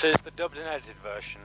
This is the dubbed and edited version.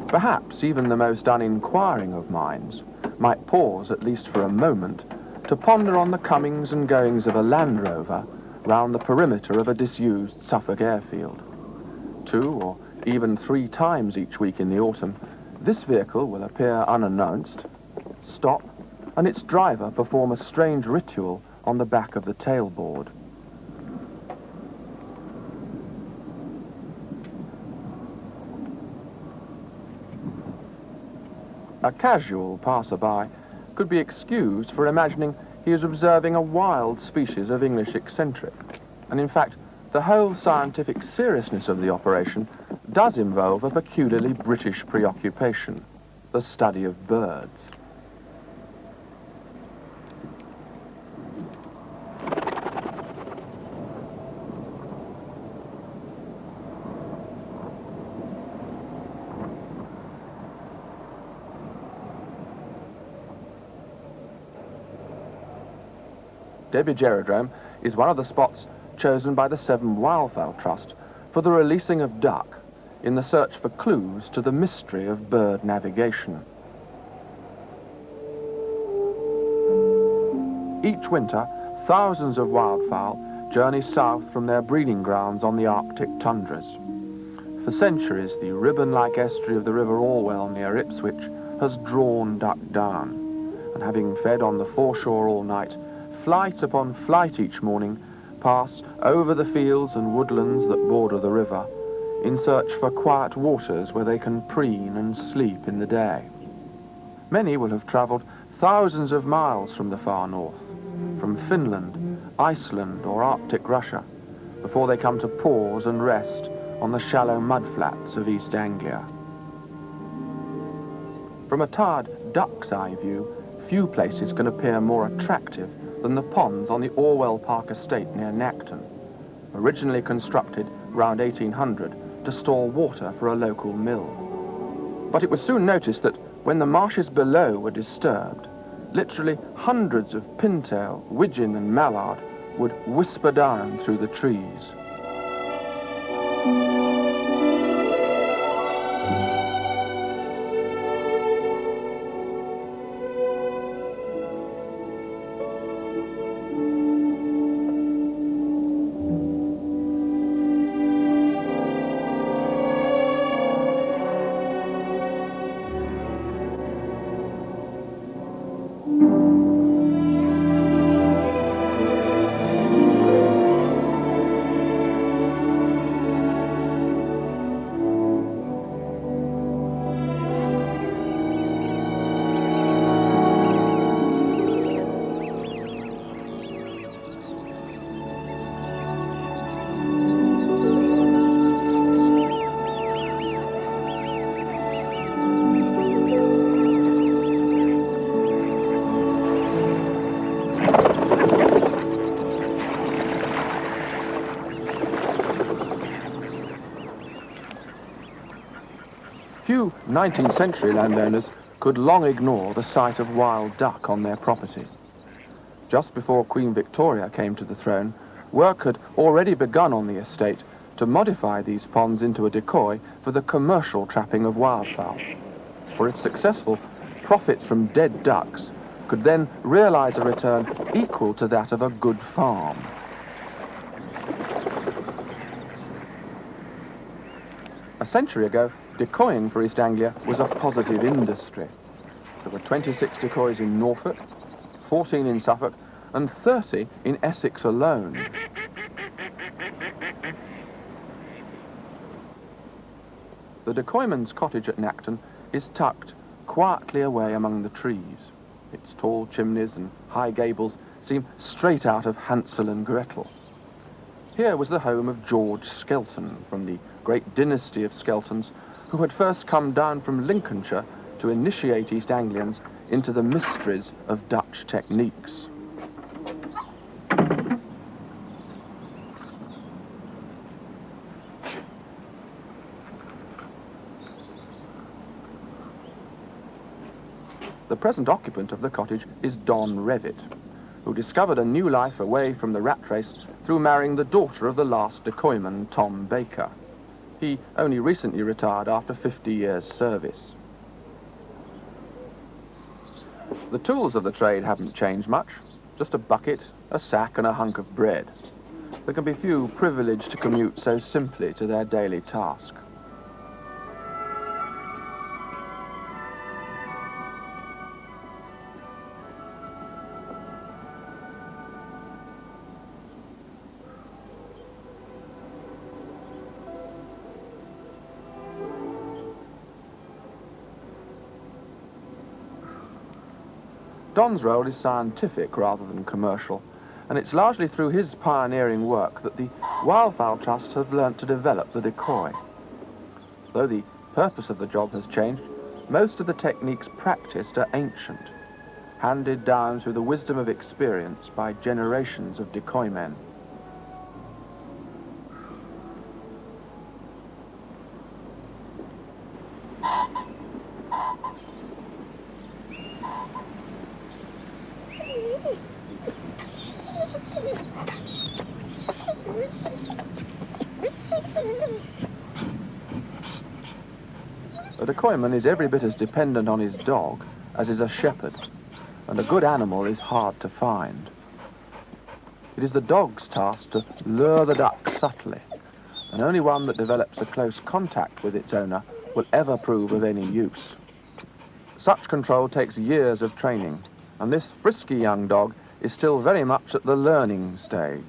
Perhaps even the most uninquiring of minds might pause, at least for a moment, to ponder on the comings and goings of a Land Rover round the perimeter of a disused Suffolk airfield. 2 or even 3 times each week in the autumn, this vehicle will appear unannounced, stop, and its driver perform a strange ritual on the back of the tailboard. A casual passer-by could be excused for imagining he is observing a wild species of English eccentric. And in fact, the whole scientific seriousness of the operation does involve a peculiarly British preoccupation, the study of birds. Debbage Aerodrome is one of the spots chosen by the Severn Wildfowl Trust for the releasing of duck in the search for clues to the mystery of bird navigation. Each winter, thousands of wildfowl journey south from their breeding grounds on the Arctic tundras. For centuries, the ribbon-like estuary of the River Orwell near Ipswich has drawn duck down, and having fed on the foreshore all night, flight upon flight each morning pass over the fields and woodlands that border the river in search for quiet waters where they can preen and sleep in the day. Many will have travelled thousands of miles from the far north, from Finland, Iceland or Arctic Russia, before they come to pause and rest on the shallow mudflats of East Anglia. From a tired duck's eye view, few places can appear more attractive than the ponds on the Orwell Park estate near Nacton, originally constructed round 1800 to store water for a local mill. But it was soon noticed that when the marshes below were disturbed, literally hundreds of pintail, widgeon and mallard would whisper down through the trees. Few 19th century landowners could long ignore the sight of wild duck on their property. Just before Queen Victoria came to the throne, work had already begun on the estate to modify these ponds into a decoy for the commercial trapping of wildfowl. For if successful, profits from dead ducks could then realise a return equal to that of a good farm. A century ago, decoying for East Anglia was a positive industry. There were 26 decoys in Norfolk, 14 in Suffolk, and 30 in Essex alone. The decoyman's cottage at Nacton is tucked quietly away among the trees. Its tall chimneys and high gables seem straight out of Hansel and Gretel. Here was the home of George Skelton, from the great dynasty of Skeltons, who had first come down from Lincolnshire to initiate East Anglians into the mysteries of Dutch techniques. The present occupant of the cottage is Don Revitt, who discovered a new life away from the rat race through marrying the daughter of the last decoyman, Tom Baker. He only recently retired after 50 years' service. The tools of the trade haven't changed much, just a bucket, a sack and a hunk of bread. There can be few privileged to commute so simply to their daily task. Don's role is scientific rather than commercial, and it's largely through his pioneering work that the Wildfowl Trust have learnt to develop the decoy. Though the purpose of the job has changed, most of the techniques practiced are ancient, handed down through the wisdom of experience by generations of decoymen. A decoyman is every bit as dependent on his dog as is a shepherd, and a good animal is hard to find. It is the dog's task to lure the duck subtly, and only one that develops a close contact with its owner will ever prove of any use. Such control takes years of training, and this frisky young dog is still very much at the learning stage.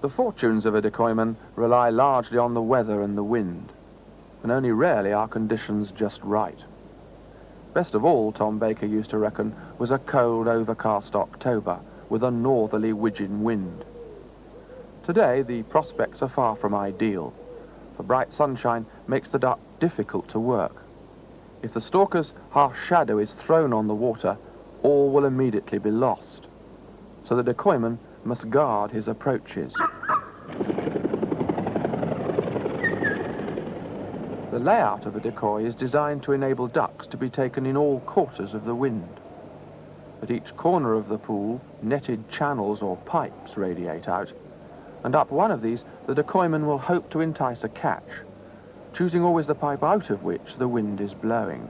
The fortunes of a decoyman rely largely on the weather and the wind, and only rarely are conditions just right. Best of all, Tom Baker used to reckon, was a cold, overcast October with a northerly widgeon wind. Today, the prospects are far from ideal, for bright sunshine makes the duck difficult to work. If the stalker's half shadow is thrown on the water, all will immediately be lost. So the decoyman must guard his approaches. The layout of a decoy is designed to enable ducks to be taken in all quarters of the wind. At each corner of the pool, netted channels or pipes radiate out, and up one of these the decoyman will hope to entice a catch, choosing always the pipe out of which the wind is blowing.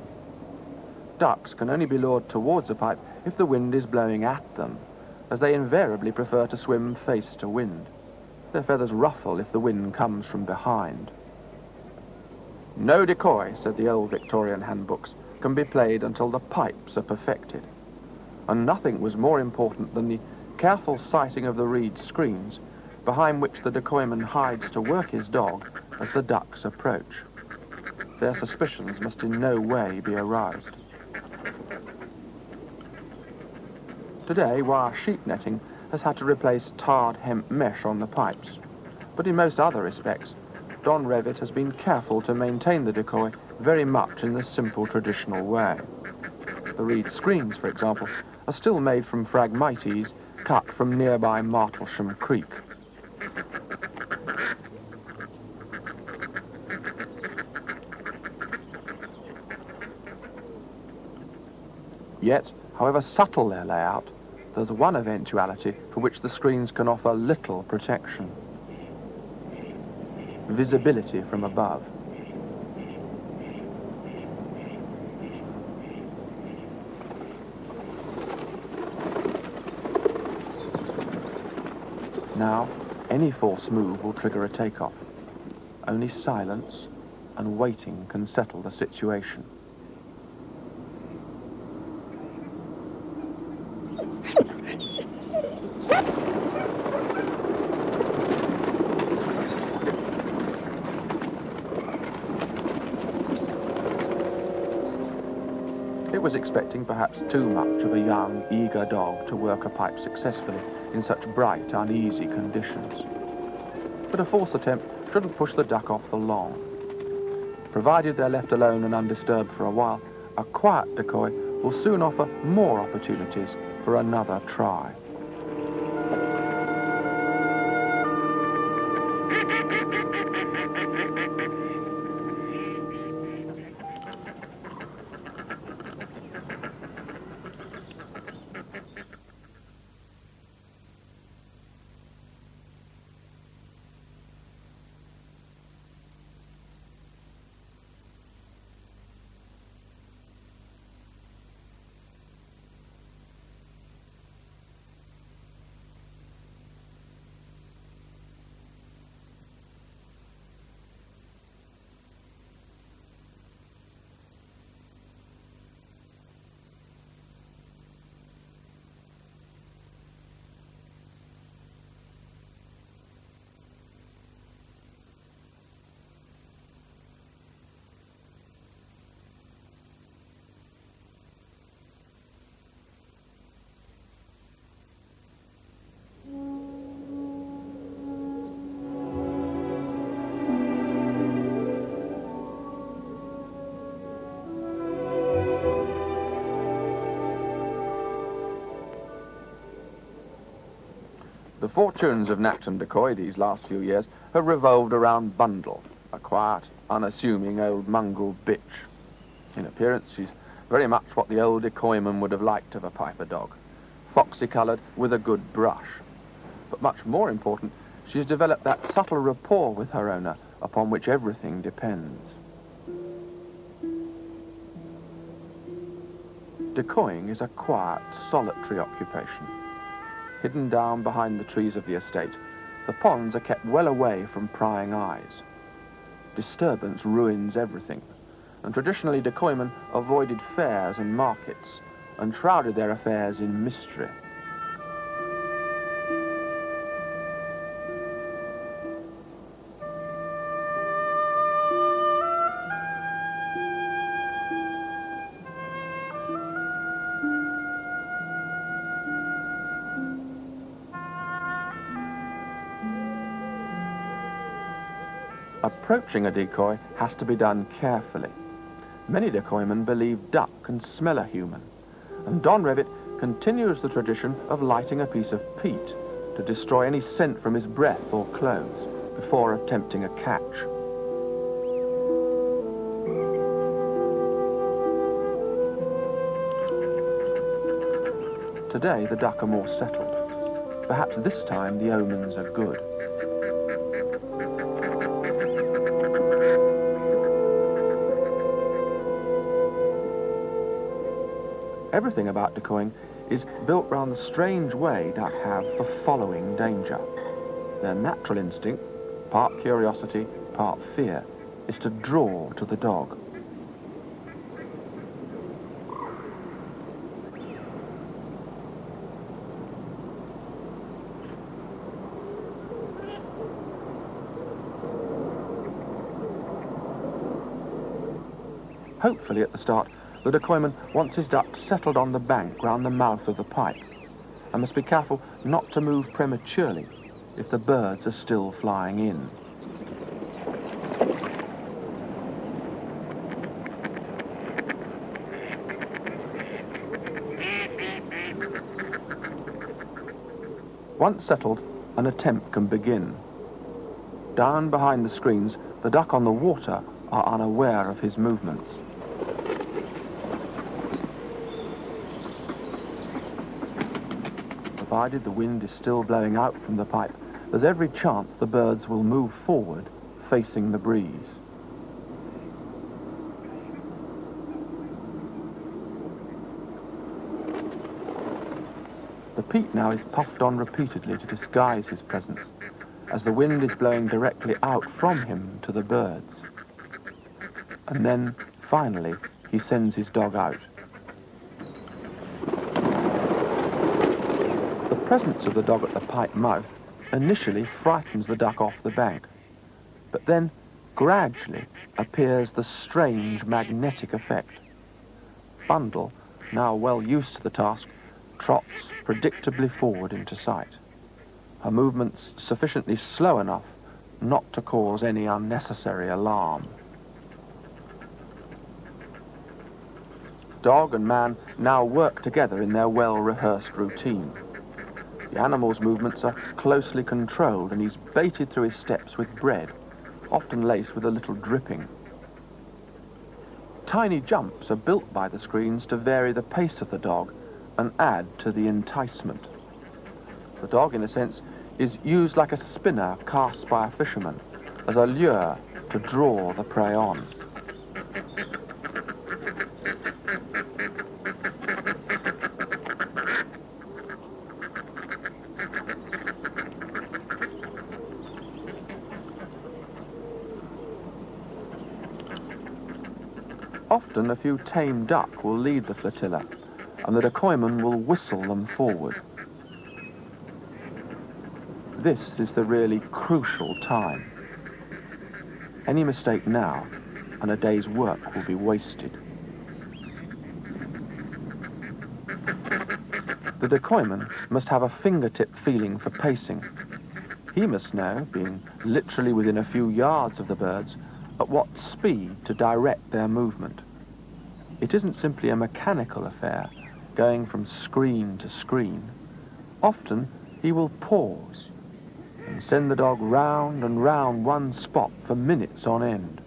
Ducks can only be lured towards a pipe if the wind is blowing at them, as they invariably prefer to swim face to wind. Their feathers ruffle if the wind comes from behind. No decoy, said the old Victorian handbooks, can be played until the pipes are perfected. And nothing was more important than the careful sighting of the reed screens, behind which the decoyman hides to work his dog as the ducks approach. Their suspicions must in no way be aroused. Today, wire sheep netting has had to replace tarred hemp mesh on the pipes, but in most other respects, Don Revitt has been careful to maintain the decoy very much in the simple traditional way. The reed screens, for example, are still made from phragmites cut from nearby Martlesham Creek. Yet, however subtle their layout, there's one eventuality for which the screens can offer little protection: visibility from above. Now, any false move will trigger a takeoff. Only silence and waiting can settle the situation. It was expecting perhaps too much of a young, eager dog to work a pipe successfully in such bright, uneasy conditions. But a false attempt shouldn't push the duck off the lawn. Provided they're left alone and undisturbed for a while, a quiet decoy will soon offer more opportunities for another try. The fortunes of Nacton decoy these last few years have revolved around Bundle, a quiet, unassuming old mongrel bitch. In appearance, she's very much what the old decoyman would have liked of a piper dog, foxy-coloured with a good brush. But much more important, she's developed that subtle rapport with her owner upon which everything depends. Decoying is a quiet, solitary occupation. Hidden down behind the trees of the estate, the ponds are kept well away from prying eyes. Disturbance ruins everything, and traditionally decoymen avoided fairs and markets and shrouded their affairs in mystery. Approaching a decoy has to be done carefully. Many decoymen believe duck can smell a human, and Don Revitt continues the tradition of lighting a piece of peat to destroy any scent from his breath or clothes before attempting a catch. Today the duck are more settled. Perhaps this time the omens are good. Everything about decoying is built round the strange way duck have for following danger. Their natural instinct, part curiosity, part fear, is to draw to the dog. Hopefully at the start, the decoyman wants his duck settled on the bank round the mouth of the pipe, and must be careful not to move prematurely if the birds are still flying in. Once settled, an attempt can begin. Down behind the screens, the duck on the water are unaware of his movements. Provided the wind is still blowing out from the pipe, there's every chance the birds will move forward, facing the breeze. The peat now is puffed on repeatedly to disguise his presence, as the wind is blowing directly out from him to the birds. And then, finally, he sends his dog out. The presence of the dog at the pipe mouth initially frightens the duck off the bank, but then gradually appears the strange magnetic effect. Bundle, now well used to the task, trots predictably forward into sight, her movements sufficiently slow enough not to cause any unnecessary alarm. Dog and man now work together in their well-rehearsed routine. The animal's movements are closely controlled, and he's baited through his steps with bread, often laced with a little dripping. Tiny jumps are built by the screens to vary the pace of the dog and add to the enticement. The dog, in a sense, is used like a spinner cast by a fisherman, as a lure to draw the prey on. Often a few tame duck will lead the flotilla, and the decoyman will whistle them forward. This is the really crucial time. Any mistake now, and a day's work will be wasted. The decoyman must have a fingertip feeling for pacing. He must know, being literally within a few yards of the birds, at what speed to direct their movement. It isn't simply a mechanical affair, going from screen to screen. Often he will pause and send the dog round and round one spot for minutes on end.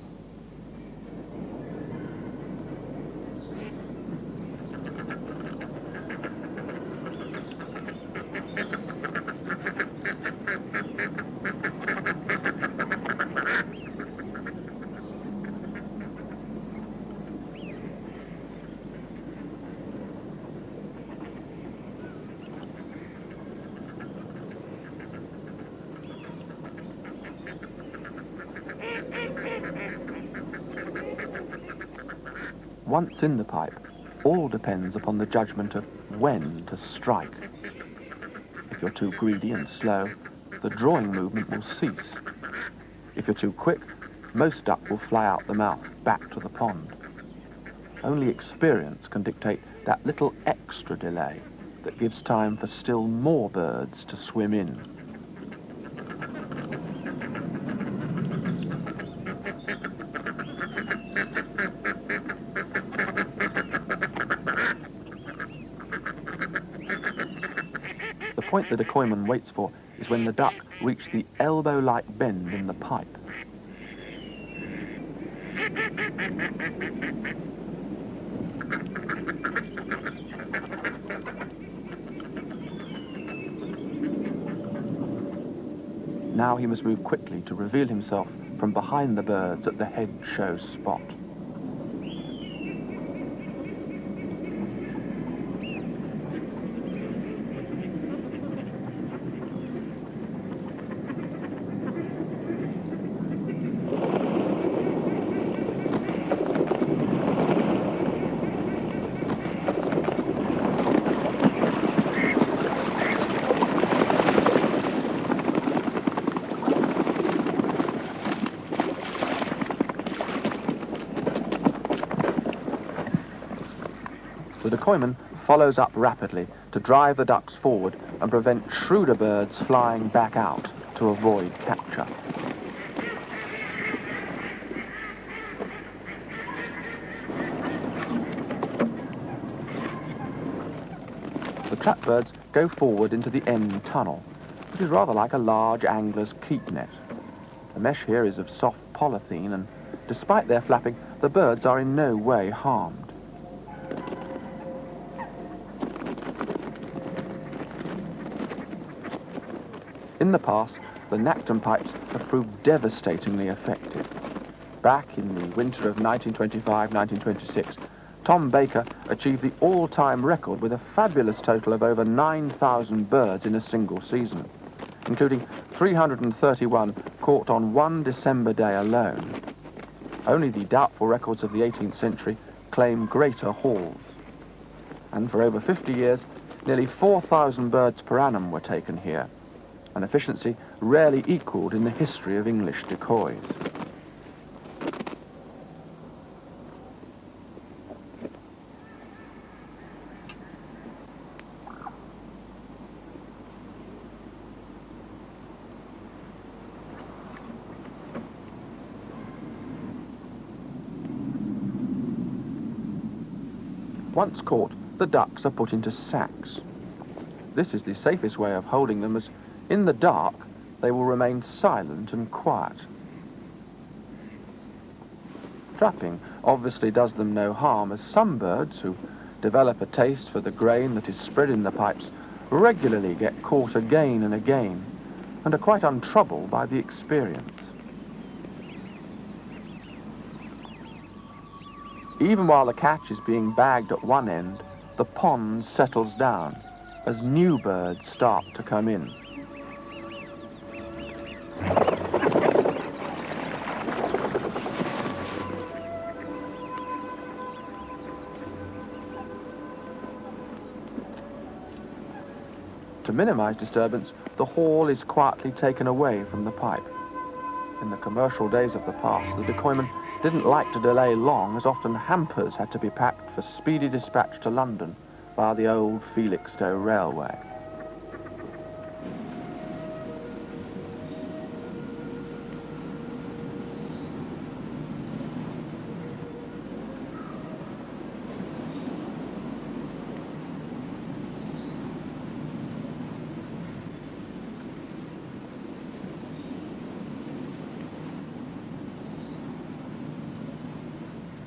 Once in the pipe, all depends upon the judgment of when to strike. If you're too greedy and slow, the drawing movement will cease. If you're too quick, most duck will fly out the mouth back to the pond. Only experience can dictate that little extra delay that gives time for still more birds to swim in. The point the decoyman waits for is when the duck reach the elbow-like bend in the pipe. Now he must move quickly to reveal himself from behind the birds at the head show spot. The decoyman follows up rapidly to drive the ducks forward and prevent shrewder birds flying back out to avoid capture. The trap birds go forward into the end tunnel, It is rather like a large angler's keep net. The mesh here is of soft polythene, and despite their flapping, the birds are in no way harmed. In the past, the Nacton pipes have proved devastatingly effective. Back in the winter of 1925-1926, Tom Baker achieved the all-time record with a fabulous total of over 9,000 birds in a single season, including 331 caught on one December day alone. Only the doubtful records of the 18th century claim greater hauls. And for over 50 years, nearly 4,000 birds per annum were taken here, an efficiency rarely equalled in the history of English decoys. Once caught, the ducks are put into sacks. This is the safest way of holding them, as in the dark they will remain silent and quiet. Trapping obviously does them no harm, as some birds who develop a taste for the grain that is spread in the pipes regularly get caught again and again, and are quite untroubled by the experience. Even while the catch is being bagged at one end, the pond settles down as new birds start to come in. To minimize disturbance, the haul is quietly taken away from the pipe. In the commercial days of the past, the decoymen didn't like to delay long, as often hampers had to be packed for speedy dispatch to London via the old Felixstowe Railway.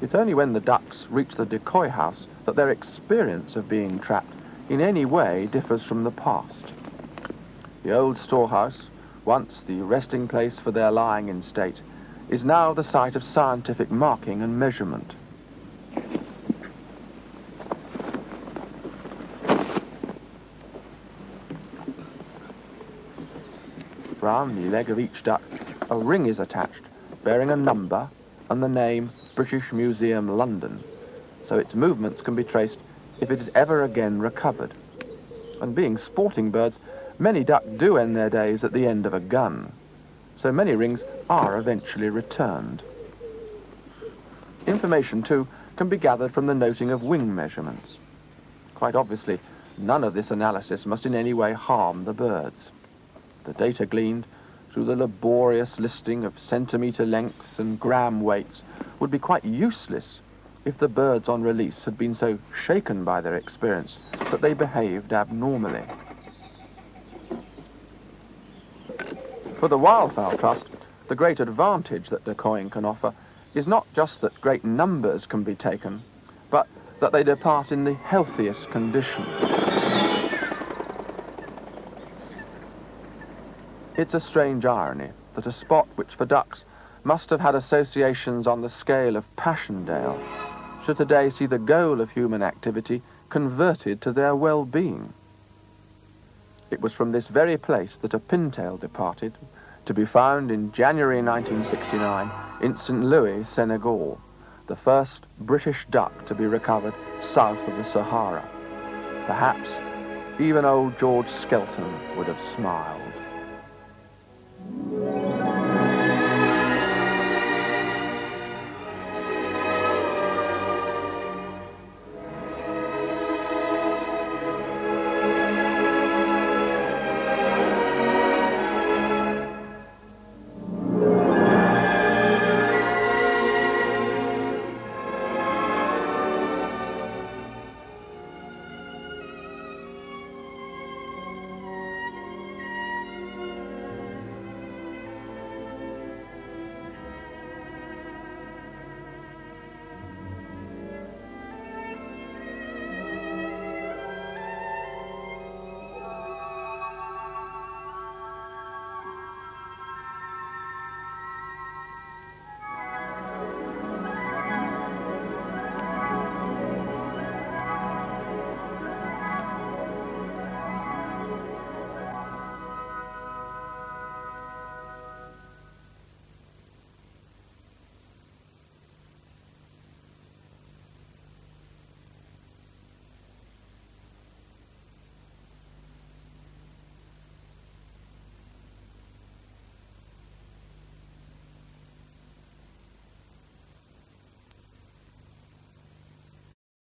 It's only when the ducks reach the decoy house that their experience of being trapped in any way differs from the past. The old storehouse, once the resting place for their lying in state, is now the site of scientific marking and measurement. Round the leg of each duck, a ring is attached, bearing a number and the name British Museum, London, so its movements can be traced if it is ever again recovered. And being sporting birds, many duck do end their days at the end of a gun, so many rings are eventually returned. Information, too, can be gathered from the noting of wing measurements. Quite obviously, none of this analysis must in any way harm the birds. The data gleaned through the laborious listing of centimetre lengths and gram weights would be quite useless if the birds on release had been so shaken by their experience that they behaved abnormally. For the Wildfowl Trust, the great advantage that decoying can offer is not just that great numbers can be taken, but that they depart in the healthiest condition. It's a strange irony that a spot which for ducks must have had associations on the scale of Passchendaele should today see the goal of human activity converted to their well-being. It was from this very place that a pintail departed, to be found in January 1969 in St. Louis, Senegal, the first British duck to be recovered south of the Sahara. Perhaps even old George Skelton would have smiled.